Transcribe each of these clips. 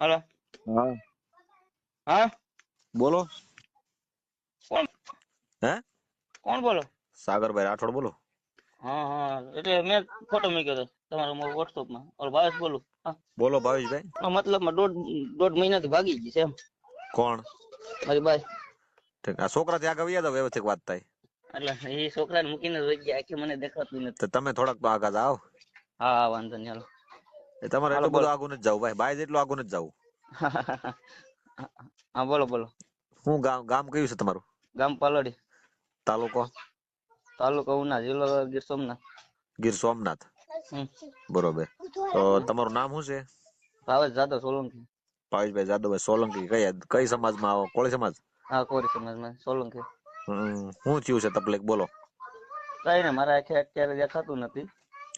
હાલો. હા હા, બોલો. કોણ હે કોણ બોલો? સાગરભાઈ રાઠોડ બોલો. હા હા, એટલે મેં ફોટો મૂક્યો હતો તમારા WhatsApp માં. ઓલો ભાવેશ બોલું. હા, બોલો ભાવેશભાઈ. મતલબમાં દોઢ મહિનાથી ભાગી ગઈ છે એમ કોણ? મારી બાઈ. ઠીક. આ છોકરાથી આગળ વ્યા જાવ, વ્યવસ્થિત વાત થાય. એટલે એ છોકરાને મૂકીને વહી ગયા, આખી મને દેખાતું તો નથી. તમે થોડાક તો આગળ જાઓ. હા હા, વાંધો નહીં, હાલો. એ તમારે હાલો એટલું બોલો. બધું આગળ નથી જવું ભાઈ, બાય જેટલું આગળ નથી જવું. હા બોલો બોલો. હું ગામ ગામ કયું છે તમારું? ગામ પાલડી, તાલુકો? તાલુકો ઉના, જિલ્લો ગીર સોમનાથ. ગીર સોમનાથ. હમ. બરોબર. તો તમારું નામ શું છે? ભાવેશ જાદવ સોલંકી. ભાવેશભાઈ જાદવભાઈ સોલંકી. કઈ સમાજમાં આવો? કોળી સમાજ? હા, કોરી સમાજમાં સોલંકી. શું થયું છે તકલીફ બોલો? કઈ ને, મારા આખે અત્યારે દેખાતું નથી.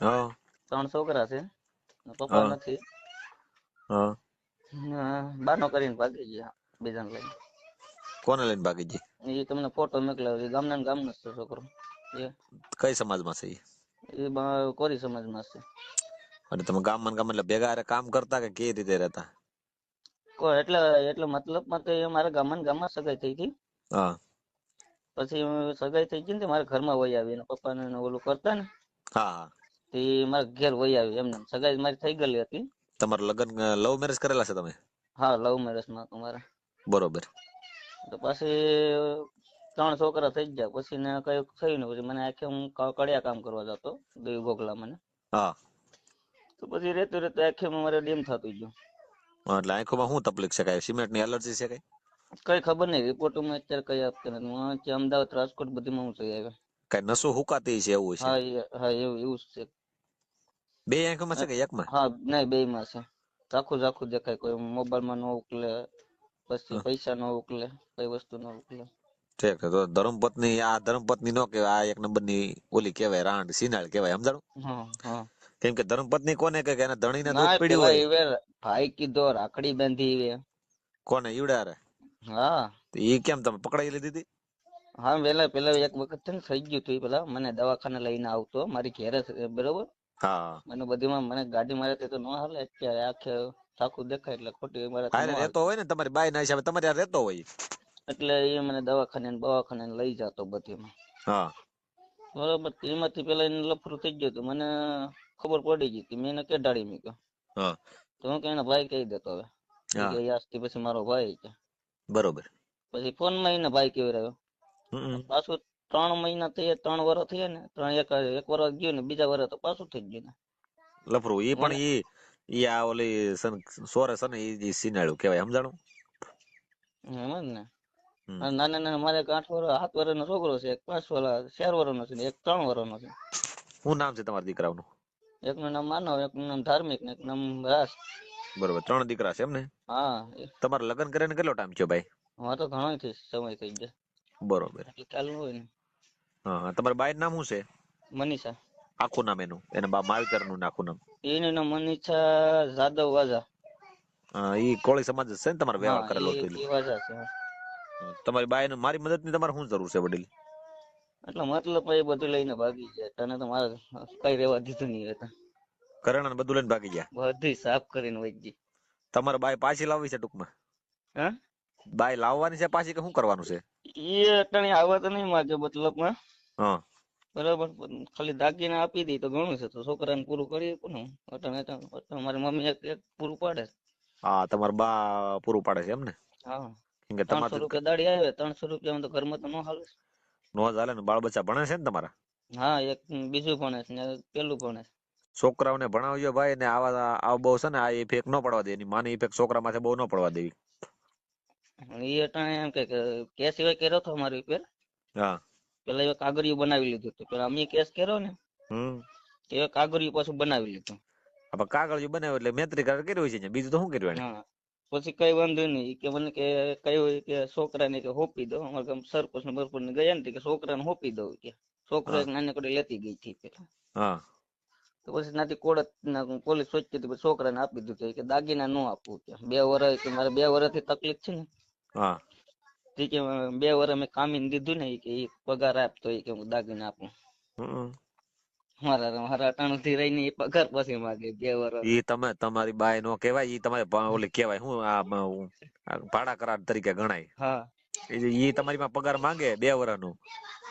હા 3 છોકરા છે, પપ્પા હા નથી. હા. બાનો કરીને ભાગી ગયા બીજાને લઈને. કોને લઈને ભાગી ગઈ? એ તમને ફોટો મોકલાવ્યો, ગામના ને ગામનો છે છોકરો. એ કઈ સમાજમાં છે કોરી સમાજમાં છે. અને તમે ગામમાં ગામ એટલે ભેગા હારે કામ કરતા કે કેવી રીતે રહેતા? એટલે એટલે મતલબમાં તો એ મારા ગામમાં સગાઈ થઈ હતી. હા પછી સગાઈ થઈ ગઈ ને મારા ઘરમાં વહી આવી, એના પપ્પાને ઓલું કરતા ને હા હા. તે મારા ઘેર વહી આવી. એમને સગાઈ મારી થઈ ગયેલી હતી. તમારા લગ્ન લવ મેરેજ કરેલા છે તમે? હા, લવ મેરેજ માં તમારા. બરોબર. તો પછી 3 છોકરા થઈ ગયા. પછી ને કઈ થયું ને, પછી મને આખે હું કડિયા કામ કરવા જતો દેવ ગોખલા મને. હા. તો પછી રહેતું આખે મારે ડેમ થતું ગયું. એટલે આંખોમાં શું તકલીફ છે? કઈ સિમેન્ટ ની એલર્જી છે? કઈ ખબર નહીં, રિપોર્ટમાં અત્યારે કઈ આપતા નથી. હું ત્યાં અમદાવાદ રાજકોટ બધીમાં હું જઈ આવ્યો. કઈ નસો હુકાતી છે એવું છે? હા હા, એવું જ છે. બે આંખોમાં છે કે એકમાં? હા, નહીં, બે માં છે. ઝાખું દેખાય. કોઈ મોબાઈલ માં ન ઉકલે, પછી પૈસા ન ઉકલે, કઈ વસ્તુ ન ઉકલે. ઠીક છે. તો ધર્મપત્ની, આ ધર્મપત્ની નો કહેવાય, આ એક નંબર ની ઓલી કહેવાય, રાંડ સિનાળ કહેવાય. સમજાણું? હા હા. કેમ કે ધર્મપત્ની કોને કે એના ધણીને દુઃખ ના, પીડ્યું પેલા હોય. એ ભાઈ કીધો રાખડી બાંધી. કોને? ઈવડે હારે? હા. એ કેમ તમે પકડાઈ લીધી હતી? હા, પેલા એક વખત છે ને થઈ ગયું હતું. પેલા મને દવાખાને લઈને આવતો મારી ઘેરે, બરોબર. હા. મને બધીમાં મને ગાડી મારે તો ન હાલે. અત્યારે આખે સાખું દેખાય એટલે ખોટી મારાથી ન હારે રહેતો હાલતું. હોય ને, તમારી બાઈ ના હિસાબે તમારે હારે રહેતો હોય. એટલે એ મને દવાખાને લઈ જતો બધીમાં. હા બરોબર. એમાંથી પેલા એને લફરું થઈ ગયું હતું. મને ખબર પડી ગઈ હતી. મેં એને કેઢાડી મૂક્યો. હા તો હું કે એના ભાઈ કહી દેતો હવે. એ કે હા. આજથી પછી મારો ભાઈ છે. બરોબર. પછી ફોન માં એને ભાઈ કેવી રહ્યો. પાછું 3 મહિના થયા, 3 વર્ષ થયા ને, એક વર્ષ ગયું ને, બીજા વર્ષ તો પાછું થઈ ગયું ને. લફરું ઈ પણ મને ઈ આ ઓલી સોરે સને ઈ સિનાળું કહેવાય. સમજાણું? એમ જ ને. નાના મારે 8 વર્ષ 7 વર્ષનો છોકરો છે, એક 5 વર્ષ 4 વર્ષનો છે, એક 3 વર્ષનો છે. શું નામ છે તમારા દીકરાનું? એકનું નામ માનવ, એકનું નામ ધાર્મિક ને એક નામ રાસ. બરોબર. 3 દીકરા છે એમ ને? હા. તમારે લગ્ન કરીને કેટલો ટાઈમ થયો ભાઈ? હા, તો ઘણો સમય થઈ જાય. બરોબર. એટલે ચાલુ હોય ને. હા. તમારા બાઈ નામ શું છે? મનીષા. આખું નામ એનું? એને માવતર નું આખું નામ? એનું નામ મનીષા જાદવ વાજા. ઈ કોળી સમાજ છે ને? તમારે હા, વ્યવહાર કરેલો હતો એ વાજા છે. તમારી બાઈ ને મારી મદદ ની તમારે શું જરૂર છે વડીલ? એટલે મતલબ એ બધું લઈને ભાગી ગયા. તને તો મારે કઈ રેવા દીધું નહીં હતા. કરેણા બધું લઈને ભાગી ગયા? બધી સાફ કરીને વહી ગઈ. તમારે બાઈ પાછી લાવવી છે ટૂંકમાં? હા, બાઈ લાવવાની છે પાછી કે શું કરવાનું છે? એ અટાણી આવવા તો નહીં માગે મતલબમાં. હા. બરાબર. ખાલી દાગીને આપી દઈ તો ઘણું છે. તો છોકરાને પૂરું કરી આપું ને. મારી મમ્મી એક પૂરું પાડે. હા, તમારા બા પૂરું પાડે છે એમ ને? હા. કેમ કે 300 તમારે રૂપિયા દાડી આવે. 300 રૂપિયા તો ઘરમાં તો ન હાલે. નો ચાલે ને. બાળ બચ્ચા ભણે છે ને તમારા? હા, એક બીજું ભણે છે ને પેલું ભણે છે. છોકરાઓને ભણાવજો ભાઈ ને. આવા બહુ છે ને, આ ઇફેક્ટ ન પડવા દે. એની માની ઇફેક્ટ છોકરા માથે બહુ ન પડવા દેવી. એ અટાણે એમ કે કેસ સિવાય કર્યો હતો મારી ઉપર. હા. પેલા એ કાગળિયું બનાવી લીધું હતું. પેલા અમે કેસ કર્યો ને, હમ. એ કાગળિયું પાછું બનાવી લીધું. આપણે કાગળ બનાવ્યો એટલે મૈત્રી કરાર કર્યો છે. બીજું તો શું કર્યું એને? હા. પછી કઈ વાંધો નહીં કે મને કે કયું કે છોકરાને કે હોપી દો. અમારે ગામ સરપંચ ને બરપંચ ને ગયા ને કે છોકરાને હોપી દઉં કે. છોકરો હા એક નાનકડી લેતી ગઈ હતી પેલા. હા તો પછી નાથી કોર્ટ પોલીસ સોચતી હતી, છોકરાને આપી દીધું કે દાગીના ન આપવું કે 2 વર્ષ કે મારે 2 વર્ષથી તકલીફ છે ને. હા. કે 2 વર્ષ મેં કામીને દીધું ને કે પગાર આપતો કે હું દાગીના આપું. મારા અટાણું થી રહીને એ પગાર પછી માગે 2 વર્ષ. ઈ તમે તમારી બાય નો કહેવાય, ઈ તમારે ઓલી કહેવાય હું આ ભાડા કરાર તરીકે ગણાય. હા ઈ તમારી માં પગાર માંગે 2 વર્ષનું,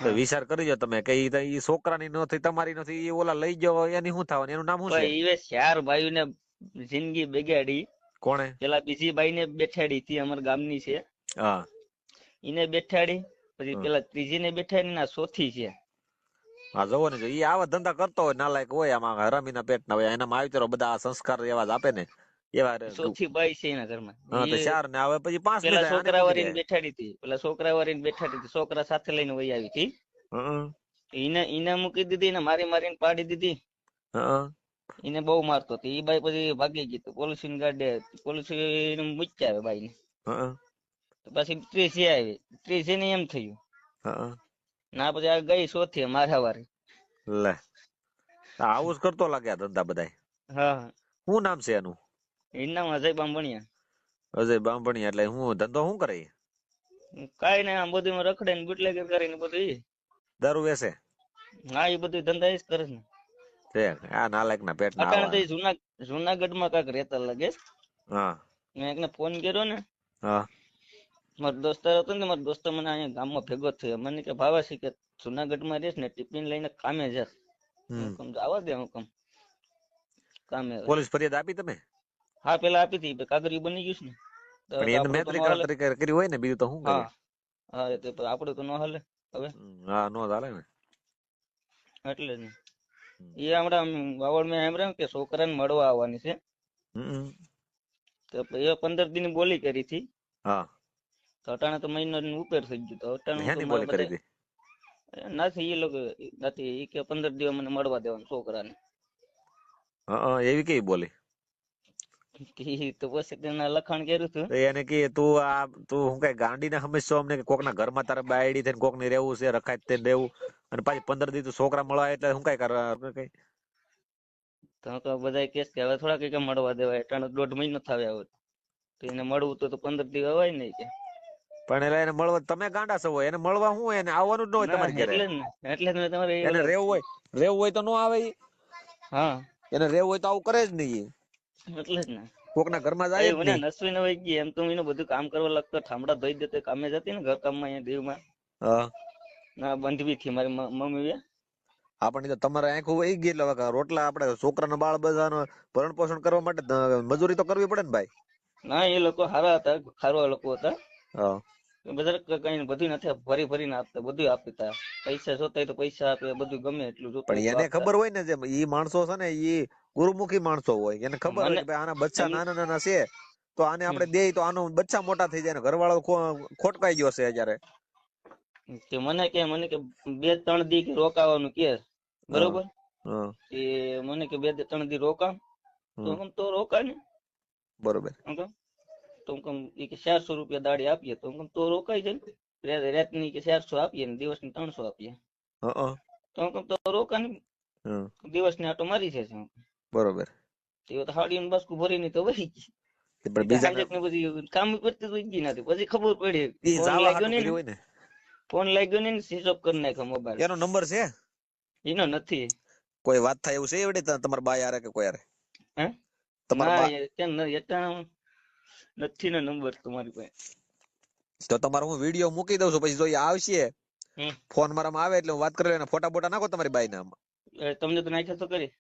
તો હા વિચાર કરજો તમે કે ઈ છોકરાની નથી, તમારી નથી, ઈ ઓલા લઈ જાઓ એની શું થવાનું, એનું નામ શું છે? પણ એ 4 ભાઈઓ ને જિંદગી બગાડી. કોણે? પેલા બીજી બાઈ ને બેઠાડી હતી, અમારા ગામની છે, હા એને બેઠાડી. પછી હા. પેલા ત્રીજી ને બેઠાડી, ના ચોથી છે. હા જોવો ને, જો ઈ આવા ધંધા કરતો હોય, નાલાયક હોય, આમાં હરામીના પેટના હોય, એનામાં આવી ત્યારે બધા આ સંસ્કાર એવા જ આપે ને એવા ચોથી બાઈ છે એના ઘરમાં. હા તો એ 4 ને હવે પછી 5 પેલા થાય, આને છોકરા મૂકી દે. વાળીને બેઠાડી હતી, છોકરા સાથે લઈને વહી આવી હતી. હં, એને મૂકી દીધી ને મારી મારીને પાડી દીધી. હં, એને બહુ મારતો હતો. એ બાઈ પછી ભાગી ગઈ, પોલીસ ગાડે પોલીસ મૂકી આવે બાઈ ને. હં, તો પછી 30 આવી. 30 ને એમ થયું હં. ના, પછી આ ગઈ ચોથી મારા વારી. લે, આવું જ કરતો લાગે આ ધંધા બધાય. હા હા, શું નામ છે એનું? એનું નામ અજય બાંભણિયા. અજય બાંભણિયા. એટલે હું ધંધો શું કરે ઈ? કઈ નઈ, આમ બધું રખડે ને બુટલેગર કરીને બધું ઈ. દારૂ વેચે? હા, એ બધું ધંધા એ જ કરે છે ને. છે આ નાલાયક ના પેટ ના અટાણે તો આવા. ઈ જુનાગઢ માં કાંઈક રહેતા લાગે. હા મેં એકને ફોન કર્યો ને, હા મારો દોસ્તાર હતો ને, મારો દોસ્તાર મને અહીંયા ગામમાં ભેગો થયો. મને કે ભાવે છે કે જુનાગઢ માં રહેશ ને, ટિફિન લઈને કામે જાસ. હું હમ. કમ આવવા દે, હું કમ કામે. પોલીસ ફરિયાદ આપી તમે? હા, પેલા આપી હતી, કાગરિયું બની ગયું છે ને. તો પણ હવે એને આપડું તો ન મૈત્રીકરણ હાલે. તરીકે કર્યું હોય ને, બીજું તો શું હા કરીએ? હા, એ તો આપડું તો ન હાલે હવે. હા, નો ચાલે ને. એટલે જ ને. હમ. એ હમણાં વાવડ મેં એમ રહ્યું કે છોકરાને મળવા આવવાની છે. હમ. તો એ 15 દિન બોલી કરી હતી. હા. તો અટાણે તો મહિનો ઉપર થઈ ગયું. તો અટાણે તો હેની મારા બોલી કરી બધા હતી? નથી, એ લોકો નથી. એ કે 15 દિવસ મને મળવા દેવાનું છોકરાને. હા, એવી કેવી બોલી? તો પછી તેના લખાણ કર્યું હતું. તો એને કે તું હું કઈ ગાંડી ના સમજશો અમને, કે કોકના ઘરમાં તારે બાયડી થઈને કોક ને રહેવું છે, રખાય તેને રહેવું, અને પાછી 15 દી તું છોકરા મળવા એટલે હું કઈ કરવા કઈ? તો બધા કેસ કે હવે થોડા કઈ મળવા દેવાય, અટાણે 1.5 મહિનો થાવે આવે. તો એને મળવું તો 15 દિવસ અવાય નહીં કે. પણ એટલે એને મળવા તમે ગાંડા છો, એને મળવા શું, એને આવવાનું જ ન હોય ના, તમારી ઘરે. એટલે જ ને. એટલે જ મેં તમારે એને રહેવું હોય તો નો આવે ઈ. હા, એને રહેવું હોય તો આવું કરે જ નહીં. એટલે જ ને. કોકના ઘરમાં જાય ભાઈ જ મને નહીં. નસવી ન હોય ગઈ. એમ તો એને બધું કામ કરવા લાગતો, ઠામડા ધોઈ દેતો, કામે જતી ને ઘર કામમાં અહીંયા દીવમાં. હા. ના, બંધવી થી મારી મમ્મી. આપણને તો તમારે આંખું વહી ગઈ, એટલે રોટલા આપણે છોકરાના બાળ બધાનો ભરણ પોષણ કરવા માટે મજૂરી તો કરવી પડે ને ભાઈ. ના, એ લોકો સારા હતા, ખારવા લોકો હતા. હા. બધા કઈ બધું નથી, ભરી ભરીને આપતા, બધું આપતા. પૈસા જોતા હોય તો પૈસા આપે, બધું ગમે એટલું જોતું હોય પણ તો એને આપતા. ખબર હોય ને, જે ઈ માણસો છે ને, ઈ ગુરુમુખી માણસો હોય. એને ખબર હોય મને કે ભાઈ આના બચ્ચા એમ નાના નાના છે, તો આને હમ, આપણે દેઈ તો આનો બચ્ચા મોટા થઈ જાય ને, ઘરવાળો ખોટકાઈ ગયો છે અત્યારે. તે મને કે 2-3 દી રોકાવાનું કે, હા બરોબર. હા એ મને કે 2-3 દી રોકા. તો હા હું તો રોકા ને. બરોબર. તો એ કે 400 રૂપિયા દાડી આપીએ. તો તો રોકાઈ જાય. રાતની કે 400 આપીએ ને દિવસની 300 આપીએ. હા તો રોકા ને. હા દિવસની આટો મારી છે. બરોબર. તે તો હાડીને બસકું ભરીને તો વહી ગઈ. પણ બીજાને હાંજક ને પછી કામ કરતી તો ગઈ નથી. પછી ખબર પડી, ઈ ફોન જાવા લાગ્યો હાટું ને. કર્યું હોય ને. ફોન લાગ્યો ને, સ્વિચ ઓફ કરી નાખ્યો મોબાઈલ. એનો નંબર છે? એનો નથી. કોઈ વાત થાય એવું છે એવડે તમારા બા યારે કે કોઈ યારે? હે? તમારા ના, બા ત્યાં નથી ને નંબર તમારી પાસે. તો તમારો હું વિડીયો મૂકી દઉં છું, પછી જો એ આવશે હમ. ફોન મારામાં આવે એટલે હું વાત કરી લઉં. ફોટા બોટા નાખો તમારી બાઈ ના. તમને તો નાખ્યો તો કરી.